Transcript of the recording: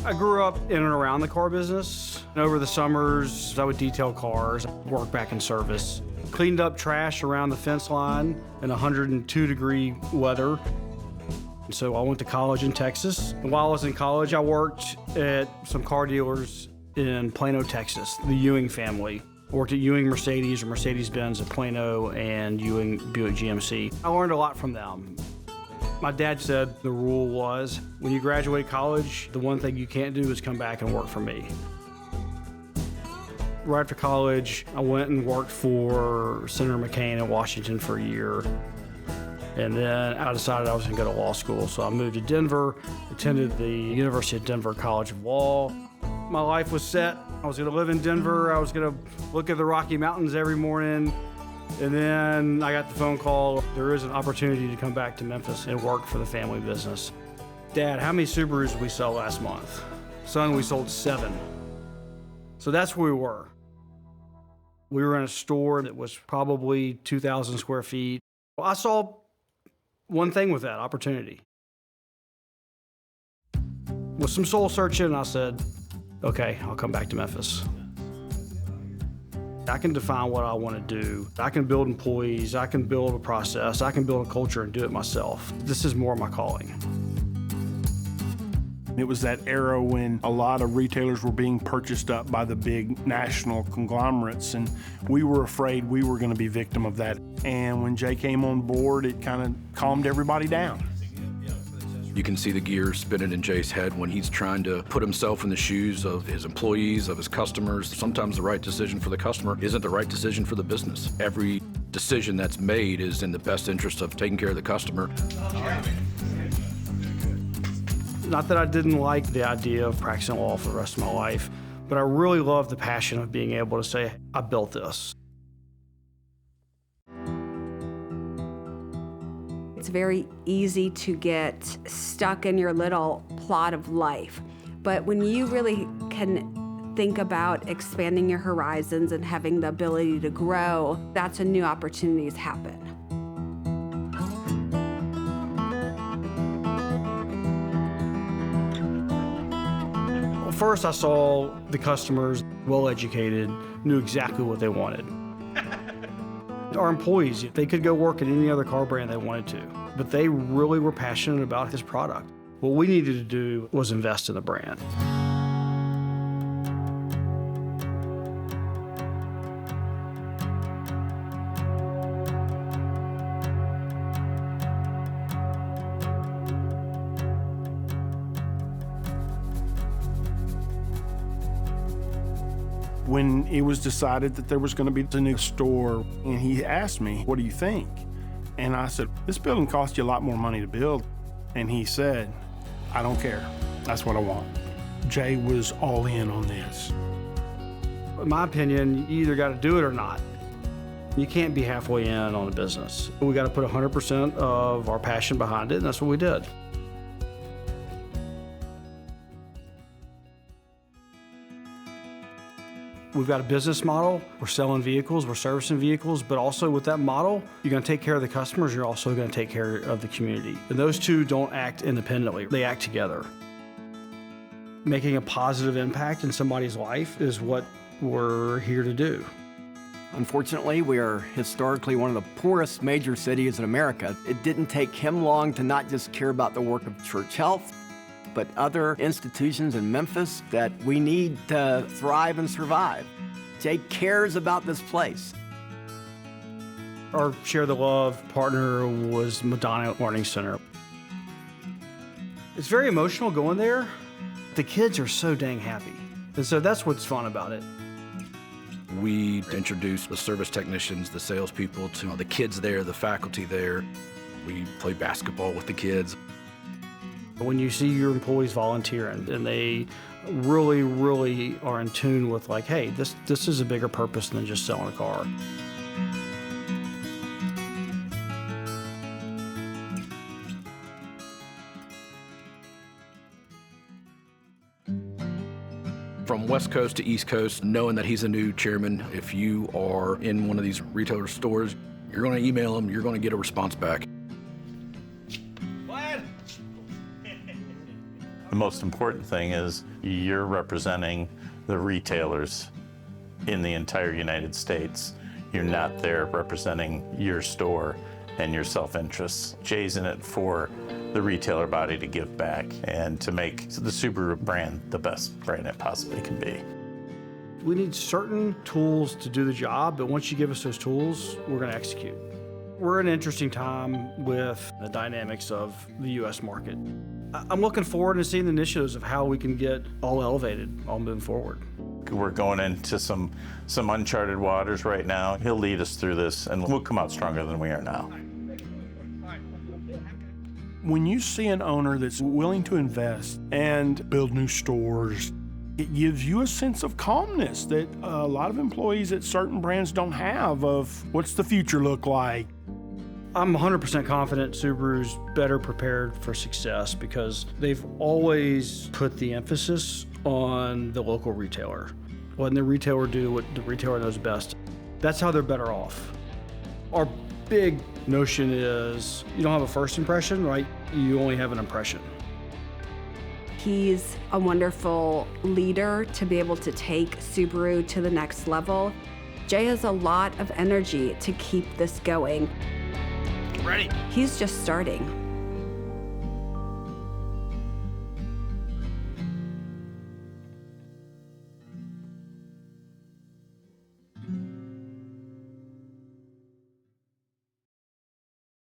I grew up in and around the car business. And over the summers, I would detail cars, work back in service. Cleaned up trash around the fence line in 102-degree weather. So I went to college in Texas. And while I was in college, I worked at some car dealers in Plano, Texas, the Ewing family. I worked at Ewing Mercedes or Mercedes-Benz at Plano and Ewing Buick GMC. I learned a lot from them. My dad said the rule was, when you graduate college, the one thing you can't do is come back and work for me. Right after college, I went and worked for Senator McCain in Washington for a year. And then I decided I was gonna go to law school. So I moved to Denver, attended the University of Denver College of Law. My life was set. I was gonna live in Denver. I was gonna look at the Rocky Mountains every morning. And then I got the phone call, there is an opportunity to come back to Memphis and work for the family business. Dad, how many Subarus did we sell last month? Son, we sold 7. So that's where we were. We were in a store that was probably 2,000 square feet. Well, I saw one thing with that opportunity. With some soul searching, I said, okay, I'll come back to Memphis. I can define what I want to do. I can build employees, I can build a process, I can build a culture and do it myself. This is more my calling. It was that era when a lot of retailers were being purchased up by the big national conglomerates, and we were afraid we were going to be victim of that. And when Jay came on board, it kind of calmed everybody down. You can see the gears spinning in Jay's head when he's trying to put himself in the shoes of his employees, of his customers. Sometimes the right decision for the customer isn't the right decision for the business. Every decision that's made is in the best interest of taking care of the customer. Not that I didn't like the idea of practicing law for the rest of my life, but I really love the passion of being able to say, I built this. It's very easy to get stuck in your little plot of life. But when you really can think about expanding your horizons and having the ability to grow, that's when new opportunities happen. Well, first I saw the customers, well-educated, knew exactly what they wanted. Our employees, they could go work at any other car brand they wanted to, but they really were passionate about this product. What we needed to do was invest in the brand. When it was decided that there was going to be a new store, and he asked me, what do you think? And I said, this building cost you a lot more money to build. And he said, I don't care. That's what I want. Jay was all in on this. In my opinion, you either got to do it or not. You can't be halfway in on a business. We got to put 100% of our passion behind it, and that's what we did. We've got a business model. We're selling vehicles, we're servicing vehicles, but also with that model, you're gonna take care of the customers, you're also gonna take care of the community. And those two don't act independently, they act together. Making a positive impact in somebody's life is what we're here to do. Unfortunately, we are historically one of the poorest major cities in America. It didn't take him long to not just care about the work of Church Health, but other institutions in Memphis that we need to thrive and survive. Jay cares about this place. Our Share the Love partner was Madonna Learning Center. It's very emotional going there. The kids are so dang happy. And so that's what's fun about it. We introduced the service technicians, the salespeople to the kids there, the faculty there. We play basketball with the kids. When you see your employees volunteering and they really are in tune with like, hey, this is a bigger purpose than just selling a car. From West Coast to East Coast, knowing that he's a new chairman, if you are in one of these retailer stores, you're going to email him, you're going to get a response back. The most important thing is you're representing the retailers in the entire United States. You're not there representing your store and your self-interests. Jay's in it for the retailer body to give back and to make the Subaru brand the best brand it possibly can be. We need certain tools to do the job, but once you give us those tools, we're going to execute. We're in an interesting time with the dynamics of the U.S. market. I'm looking forward to seeing the initiatives of how we can get all elevated, all moving forward. We're going into some uncharted waters right now. He'll lead us through this, and we'll come out stronger than we are now. When you see an owner that's willing to invest and build new stores, it gives you a sense of calmness that a lot of employees at certain brands don't have of what's the future look like. I'm 100% confident Subaru's better prepared for success because they've always put the emphasis on the local retailer. Letting the retailer do what the retailer knows best. That's how they're better off. Our big notion is you don't have a first impression, right? You only have an impression. He's a wonderful leader to be able to take Subaru to the next level. Jay has a lot of energy to keep this going. Ready. He's just starting.